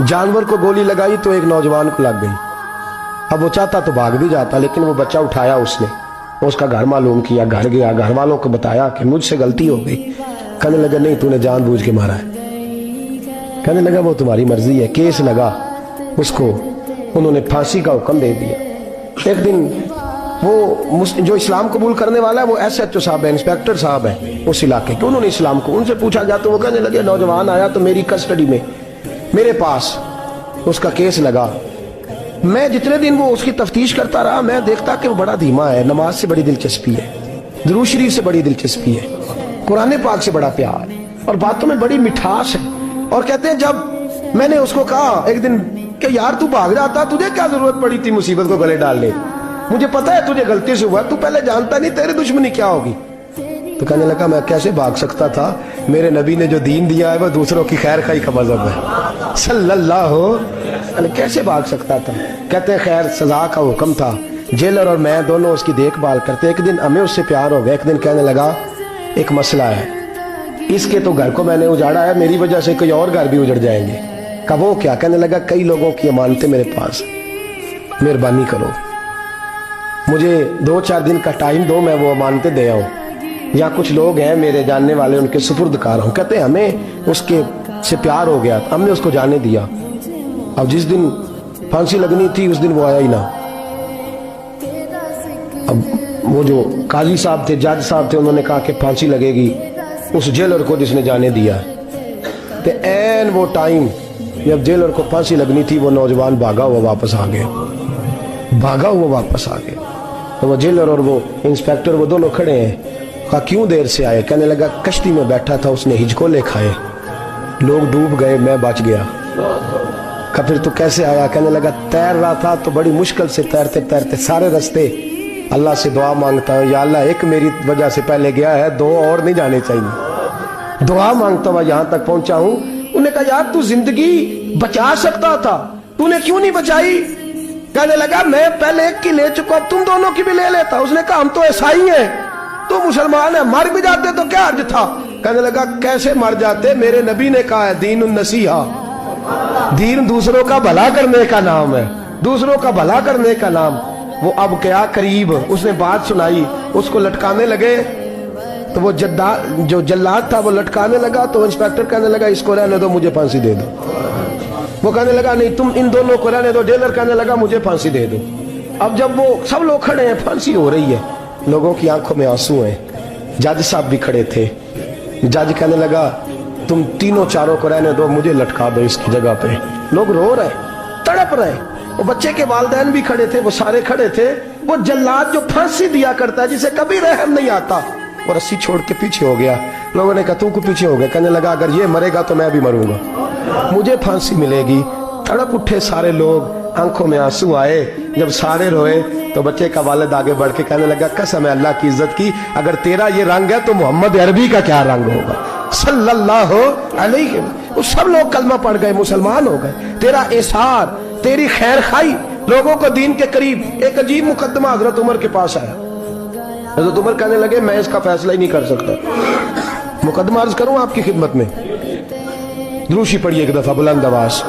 जानवर को गोली लगाई तो एक नौजवान को लग गई। अब वो चाहता तो भाग भी जाता, लेकिन वो बच्चा उठाया उसने, उसका घर मालूम किया, घर गया, घर वालों को बताया कि मुझसे गलती हो गई। कहने लगा नहीं, तूने जानबूझ के मारा है। कहने लगा वो तुम्हारी मर्जी है। केस लगा, उसको उन्होंने फांसी का हुक्म दे दिया। एक दिन वो जो इस्लाम कबूल करने वाला है वो SHO साहब है, इंस्पेक्टर साहब है उस इलाके के, उन्होंने इस्लाम को उनसे पूछा गया तो वो कहने लगे नौजवान आया तो मेरी कस्टडी में मेरे पास उसका केस लगा। मैं जितने दिन वो उसकी तफ्तीश करता रहा मैं देखता कि वो बड़ा धीमा है, नमाज से बड़ी दिलचस्पी है, दुरूद शरीफ से बड़ी दिलचस्पी है, कुरान पाक से बड़ा प्यार और बातों में बड़ी मिठास है। और कहते हैं जब मैंने उसको कहा एक दिन कि यार तू भाग जाता, तुझे क्या जरूरत पड़ी थी मुसीबत को गले डालने, मुझे पता है तुझे गलती से हुआ, तू पहले जानता नहीं तेरी दुश्मनी क्या होगी। तो कहने लगा मैं कैसे भाग सकता था, मेरे नबी ने जो दीन दिया है वो दूसरों की खैर खाई का मजहब है सल्लल्लाहु अलैहि, कैसे भाग सकता था। कहते हैं खैर सजा का हुक्म था, जेलर और मैं दोनों उसकी देखभाल करते। एक दिन हमें उससे प्यार हो गया। एक दिन कहने लगा एक मसला है, इसके तो घर को मैंने उजाड़ा है, मेरी वजह से कोई और घर भी उजड़ जाएंगे। कहा वो क्या। कहने लगा कई लोगों की अमानतें मेरे पास, मेहरबानी करो मुझे 2-4 दिन का टाइम दो, मैं वो अमानतें दे आऊं। या कुछ लोग हैं मेरे जानने वाले, उनके सुपुर्द कार हूं। कहते हैं हमें उसके से प्यार हो गया, हमने उसको जाने दिया। अब जिस दिन फांसी लगनी थी उस दिन वो आया ही ना। अब वो जो काजी साहब थे, जज साहब थे, उन्होंने कहा कि फांसी लगेगी उस जेलर को जिसने जाने दिया। तो ऐन वो टाइम जब जेलर को फांसी लगनी थी वो नौजवान भागा हुआ वापस आ गया, भागा हुआ वापस आ गया। तो वो जेलर और वो इंस्पेक्टर वो दोनों खड़े हैं। कहा क्यों देर से आए। कहने लगा कश्ती में बैठा था, उसने हिचकोले खाए, लोग डूब गए, मैं बच गया। कहा फिर तू कैसे आया। कहने लगा तैर रहा था तो बड़ी मुश्किल से तैरते तैरते सारे रास्ते अल्लाह से दुआ मांगता हूँ, या अल्लाह एक मेरी वजह से पहले गया है, 2 और नहीं जाने चाहिए, दुआ मांगता हुआ यहाँ तक पहुंचा हूँ। उन्होंने कहा यार तू जिंदगी बचा सकता था, तूने क्यों नहीं बचाई। कहने लगा मैं पहले एक की ले चुका, अब तुम दोनों की भी ले लेता। उसने कहा हम तो ईसाई हैं, तो मुसलमान है, मर भी जाते तो क्या अर्ज था। कहने लगा कैसे मर जाते, मेरे नबी ने कहा है दीन नसीहा, दीन दूसरों का भला करने का नाम है, दूसरों का भला करने का नाम। वो अब क्या करीब उसने बात सुनाई, उसको लटकाने लगे तो वो जो जल्लाद था वो लटकाने लगा। तो इंस्पेक्टर कहने लगा इसको रहने दो, मुझे फांसी दे दो। वो कहने लगा नहीं तुम इन दोनों को रहने दो। जेलर कहने लगा मुझे फांसी दे दो। अब जब वो सब लोग खड़े हैं, फांसी हो रही है, लोगों की आंखों में आंसू हैं, जज साहब भी खड़े थे। जज कहने लगा तुम तीनों चारों को रहने दो, मुझे लटका दो इसकी जगह पे। लोग रो रहे, तड़प रहे, वो बच्चे के वालिदैन भी खड़े थे, वो सारे खड़े थे। वो जल्लाद जो फांसी दिया करता है, जिसे कभी रहम नहीं आता, वो रस्सी छोड़ के पीछे हो गया। लोगों ने कहा तू को पीछे हो गया। कहने लगा अगर ये मरेगा तो मैं भी मरूंगा, मुझे फांसी मिलेगी। तड़प उठे सारे लोग, आंखों में आंसू आए। जब सारे रोए तो बच्चे का वालिद आगे बढ़ के कहने लगा कसम है अल्लाह की इज्जत की, अगर तेरा ये रंग है तो मोहम्मद अरबी का क्या रंग होगा सल्लल्लाहु अलैहि। वो सब लोग कलमा पढ़ गए, मुसलमान हो गए। तेरा एसार, तेरी खैर खाई, लोगों को दीन के करीब। एक अजीब मुकदमा हजरत उमर के पास आया। हजरत उमर कहने लगे मैं इसका फैसला ही नहीं कर सकता। मुकदमा अर्ज करूं आपकी खिदमत में, द्रूशी पढ़िए एक दफा बुलंद आवाज।